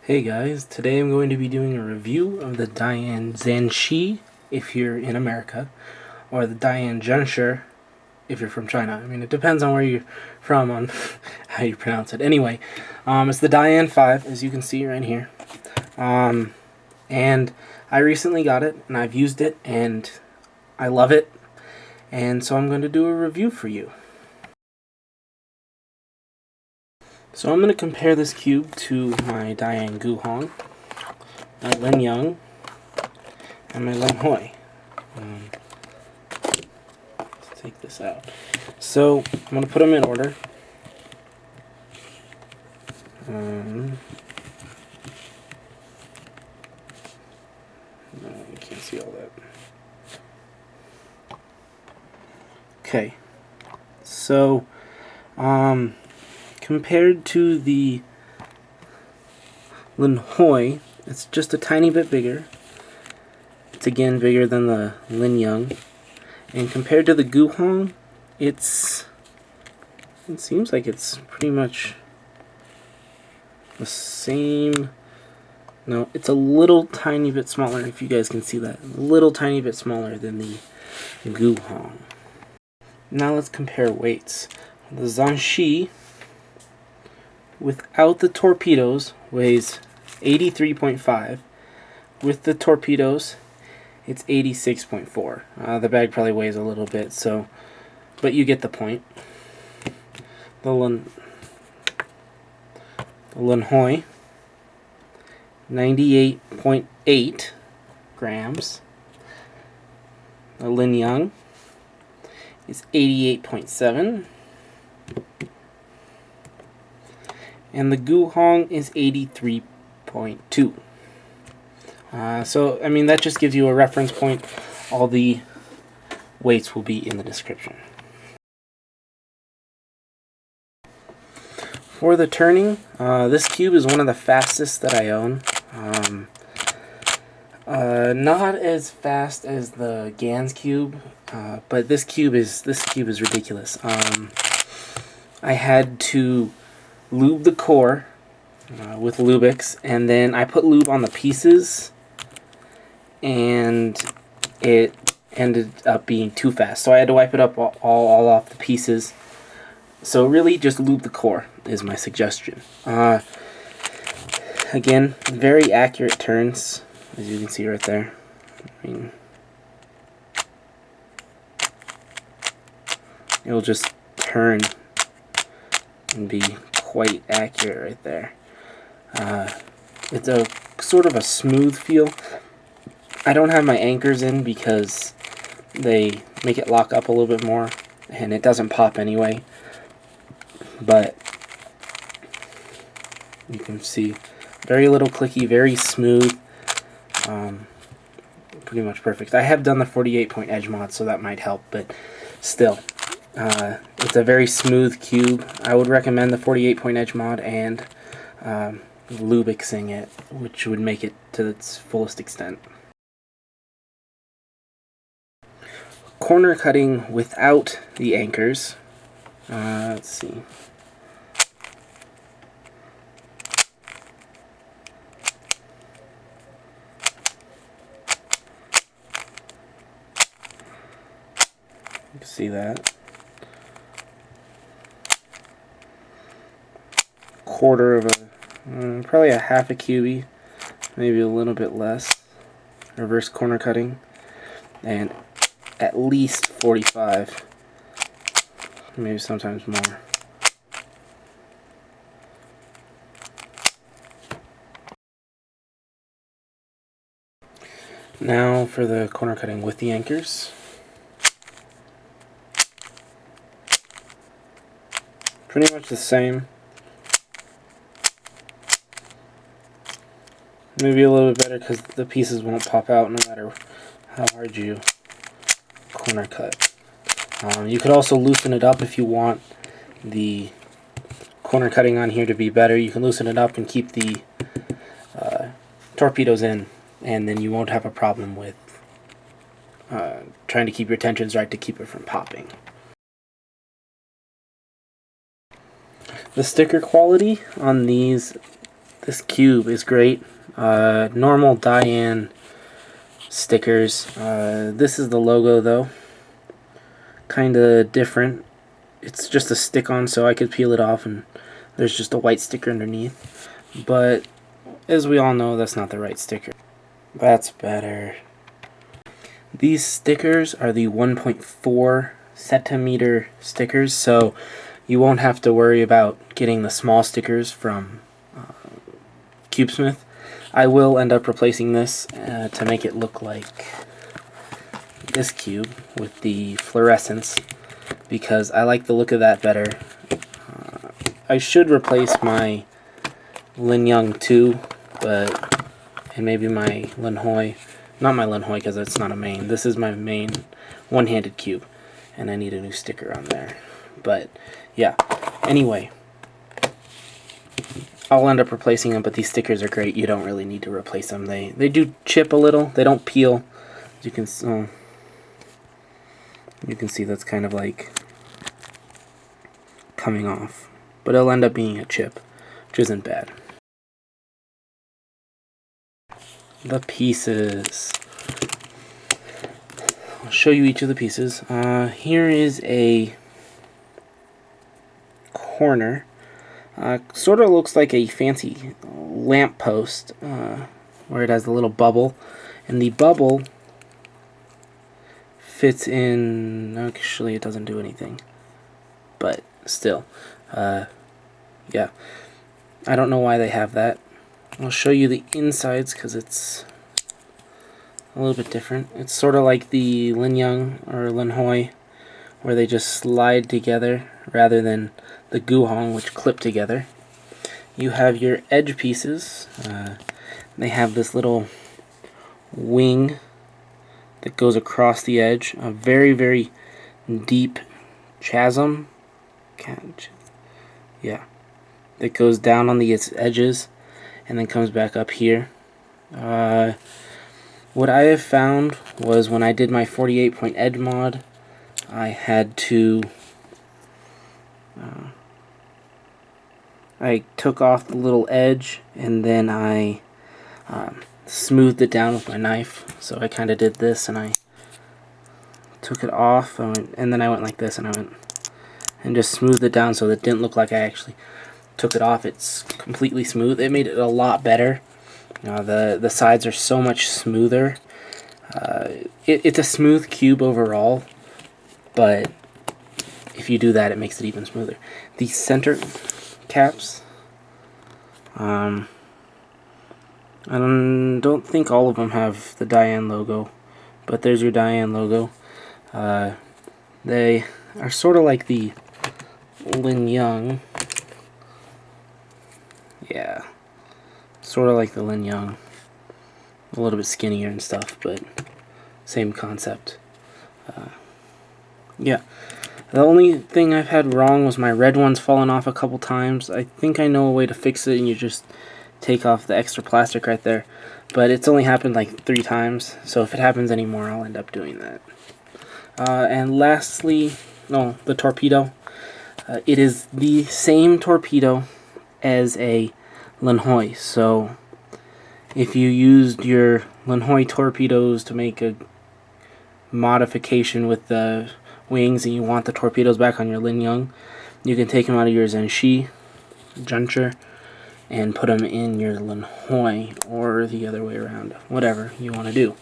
Hey guys, today I'm going to be doing a review of the Dayan Zhanchi if you're in America, or the Dayan Zhanchi if you're from China. I mean, it depends on where you're from on how you pronounce it. Anyway, it's the Dayan 5, as you can see right here. And I recently got it, and I've used it, and I love it. And so I'm going to do a review for you. So I'm going to compare this cube to my Dayan Gu, my Linyung, and my Lunhui. Let's take this out. So I'm going to put them in order. No, you can't see all that. Okay. So, compared to the Lunhui, it's just a tiny bit bigger. It's again bigger than the Linyung. And compared to the Gu, it seems like it's pretty much the same. No, it's a little tiny bit smaller, if you guys can see that. A little tiny bit smaller than the Gu. Now let's compare weights. The Zhanchi, without the torpedoes, weighs 83.5. With the torpedoes, it's 86.4. The bag probably weighs a little bit, so, but you get the point. The Lunhui, 98.8 grams. The Linyung is 88.7. And the Gu is 83.2. So, I mean, that just gives you a reference point. All the weights will be in the description. For the turning, this cube is one of the fastest that I own. Not as fast as the Gans cube, but this cube is ridiculous. I had to lube the core with Lubix, and then I put lube on the pieces, and it ended up being too fast, so I had to wipe it up all off the pieces. So really, just lube the core is my suggestion. Again, very accurate turns, as you can see right there. I mean, it'll just turn and be quite accurate right there. It's a sort of a smooth feel. I don't have my anchors in because they make it lock up a little bit more, and it doesn't pop anyway. But you can see very little clicky, very smooth, pretty much perfect. I have done the 48-point edge mod, so that might help, but still, it's a very smooth cube. I would recommend the 48-point edge mod and Lubixing it, which would make it to its fullest extent. Corner cutting without the anchors. Let's see. You can see that. Quarter of a, probably a half a cubie, maybe a little bit less. Reverse corner cutting, and at least 45, maybe sometimes more. Now for the corner cutting with the anchors. Pretty much the same. Maybe a little bit better because the pieces won't pop out no matter how hard you corner cut. You could also loosen it up if you want the corner cutting on here to be better. You can loosen it up and keep the torpedoes in, and then you won't have a problem with trying to keep your tensions right to keep it from popping. The sticker quality on these This cube is great. Normal Dayan stickers. This is the logo though. Kinda different. It's just a stick-on, so I could peel it off and there's just a white sticker underneath. But as we all know, that's not the right sticker. That's better. These stickers are the 1.4 centimeter stickers, so you won't have to worry about getting the small stickers from CubeSmith. I will end up replacing this to make it look like this cube with the fluorescence, because I like the look of that better. I should replace my Linyung too, and maybe my Lunhui. Not my Lunhui because it's not a main. This is my main one-handed cube, and I need a new sticker on there. But yeah, anyway, I'll end up replacing them, but these stickers are great. You don't really need to replace them. They do chip a little. They don't peel. You can see that's kind of like coming off, but it'll end up being a chip, which isn't bad. The pieces. I'll show you each of the pieces. Here is a corner. Sort of looks like a fancy lamp post, where it has a little bubble, and the bubble fits in. Actually, it doesn't do anything, but still, yeah. I don't know why they have that. I'll show you the insides because it's a little bit different. It's sort of like the Linyung or Lunhui, where they just slide together rather than the Guhong, which clip together. You have your edge pieces. They have this little wing that goes across the edge, a very, very deep chasm. Yeah, that goes down on the edges and then comes back up here. What I have found was when I did my 48-point edge mod, I had to I took off the little edge and then I smoothed it down with my knife. So I kind of did this and I took it off and then I went like this and I went and just smoothed it down so that it didn't look like I actually took it off. It's completely smooth. It made it a lot better. The sides are so much smoother. It's a smooth cube overall, but if you do that, it makes it even smoother. The center caps, I don't think all of them have the Dayan logo, but there's your Dayan logo. They are sort of like the Linyung. Yeah, sort of like the Linyung. A little bit skinnier and stuff, but same concept. Yeah. The only thing I've had wrong was my red one's fallen off a couple times. I think I know a way to fix it, and you just take off the extra plastic right there. But it's only happened like 3 times, so if it happens anymore, I'll end up doing that. And lastly, the torpedo. It is the same torpedo as a Lunhui, so if you used your Lunhui torpedoes to make a modification with the wings and you want the torpedoes back on your Linyung, you can take them out of your Zhanchi and put them in your Lunhui, or the other way around, whatever you want to do.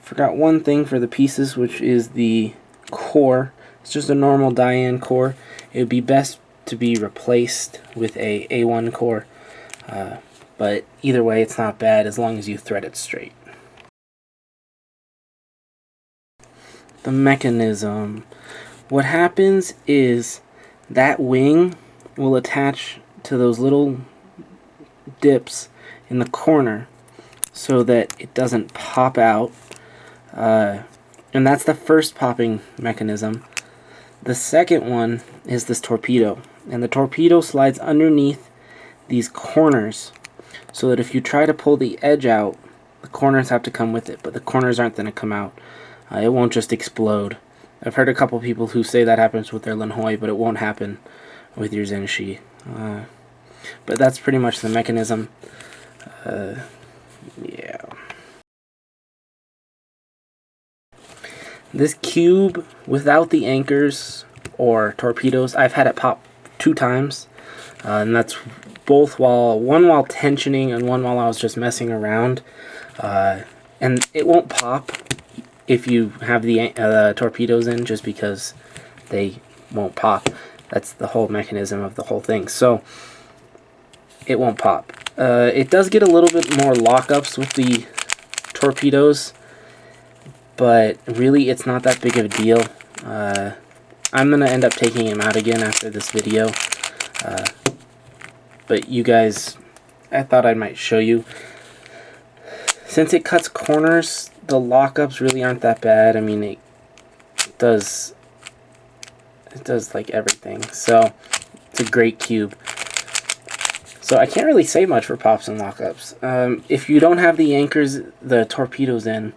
Forgot one thing for the pieces, which is the core. It's just a normal Dayan core. It would be best to be replaced with a A1 core, but either way it's not bad as long as you thread it straight. The mechanism. What happens is that wing will attach to those little dips in the corner so that it doesn't pop out, and that's the first popping mechanism. The second one is this torpedo, and the torpedo slides underneath these corners so that if you try to pull the edge out, the corners have to come with it, but the corners aren't going to come out. It won't just explode. I've heard a couple people who say that happens with their Lunhui, but it won't happen with your Zhanchi. But that's pretty much the mechanism. Yeah. This cube without the anchors or torpedoes, I've had it pop 2 times, and that's both one while tensioning and one while I was just messing around. And it won't pop if you have the torpedoes in, just because they won't pop. That's the whole mechanism of the whole thing. So it won't pop. It does get a little bit more lockups with the torpedoes, but really it's not that big of a deal. I'm going to end up taking him out again after this video. But you guys, I thought I might show you. Since it cuts corners, the lockups really aren't that bad. I mean, it does like everything. So it's a great cube. So I can't really say much for pops and lockups. If you don't have the anchors, the torpedoes in,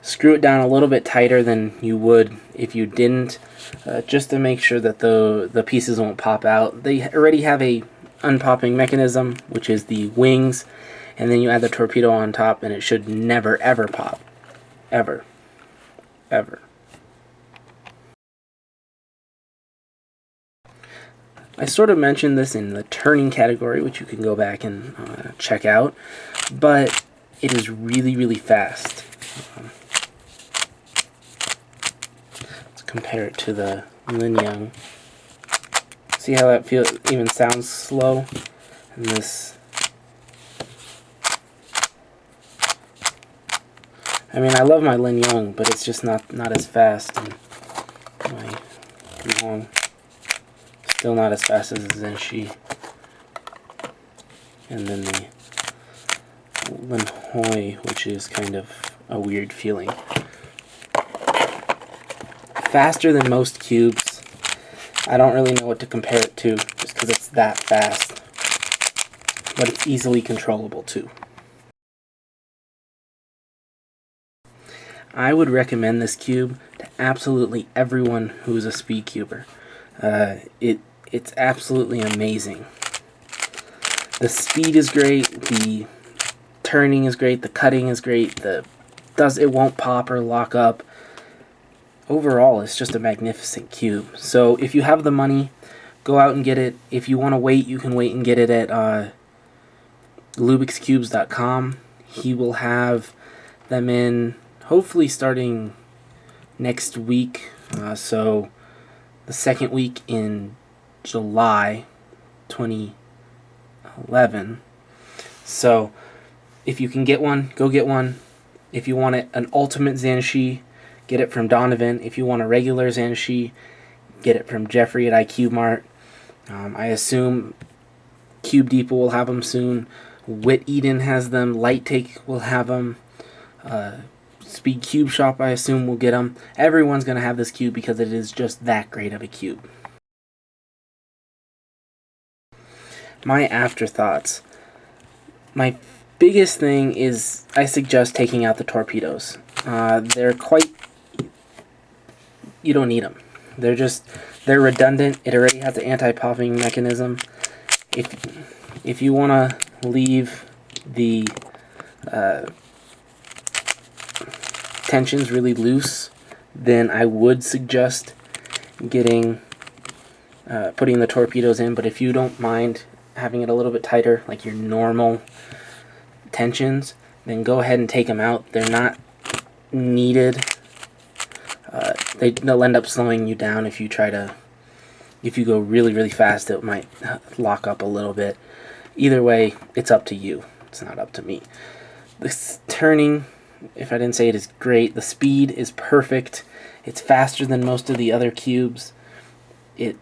screw it down a little bit tighter than you would if you didn't, just to make sure that the pieces won't pop out. They already have a unpopping mechanism, which is the wings, and then you add the torpedo on top, and it should never ever pop. Ever. Ever. I sort of mentioned this in the turning category, which you can go back and check out, but it is really, really fast. Let's compare it to the Linyung. See how that even sounds slow? And this, I mean, I love my Linyung, but it's just not as fast. And my Linyung, still not as fast as the Zhanchi. And then the Lunhui, which is kind of a weird feeling. Faster than most cubes. I don't really know what to compare it to, just because it's that fast. But it's easily controllable too. I would recommend this cube to absolutely everyone who's a speed cuber. It's absolutely amazing. The speed is great, the turning is great, the cutting is great, it won't pop or lock up. Overall, it's just a magnificent cube. So if you have the money, go out and get it. If you want to wait, you can wait and get it at lubicscubes.com. He will have them in hopefully starting next week. So the second week in July 2011. So if you can get one, go get one. If you want an ultimate Zhanchi, get it from Donovan. If you want a regular Zhanchi, get it from Jeffrey at IQ Mart. I assume Cube Depot will have them soon. Wit Eden has them. Light Take will have them. Speed Cube Shop, I assume, will get them. Everyone's going to have this cube because it is just that great of a cube. My afterthoughts. My biggest thing is I suggest taking out the torpedoes. They're quite... You don't need them. They're redundant. It already has an anti-popping mechanism. If you want to leave the tensions really loose, then I would suggest putting the torpedoes in. But if you don't mind having it a little bit tighter, like your normal tensions, then go ahead and take them out. They're not needed. They'll end up slowing you down if you go really, really fast. It might lock up a little bit. Either way, it's up to you. It's not up to me. This turning, if I didn't say it, is great. The speed is perfect. It's faster than most of the other cubes. It's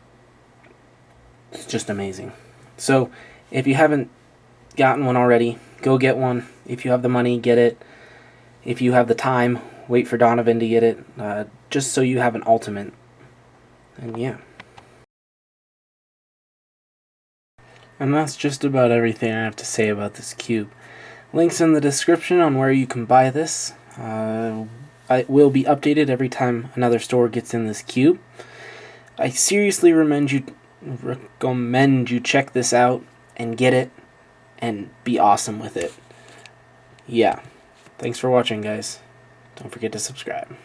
just amazing. So if you haven't gotten one already, go get one. If you have the money, get it. If you have the time, wait for Donovan to get it, just so you have an ultimate. And yeah. And that's just about everything I have to say about this cube. Links in the description on where you can buy this. It will be updated every time another store gets in this cube. I seriously recommend you check this out and get it and be awesome with it. Yeah. Thanks for watching, guys. Don't forget to subscribe.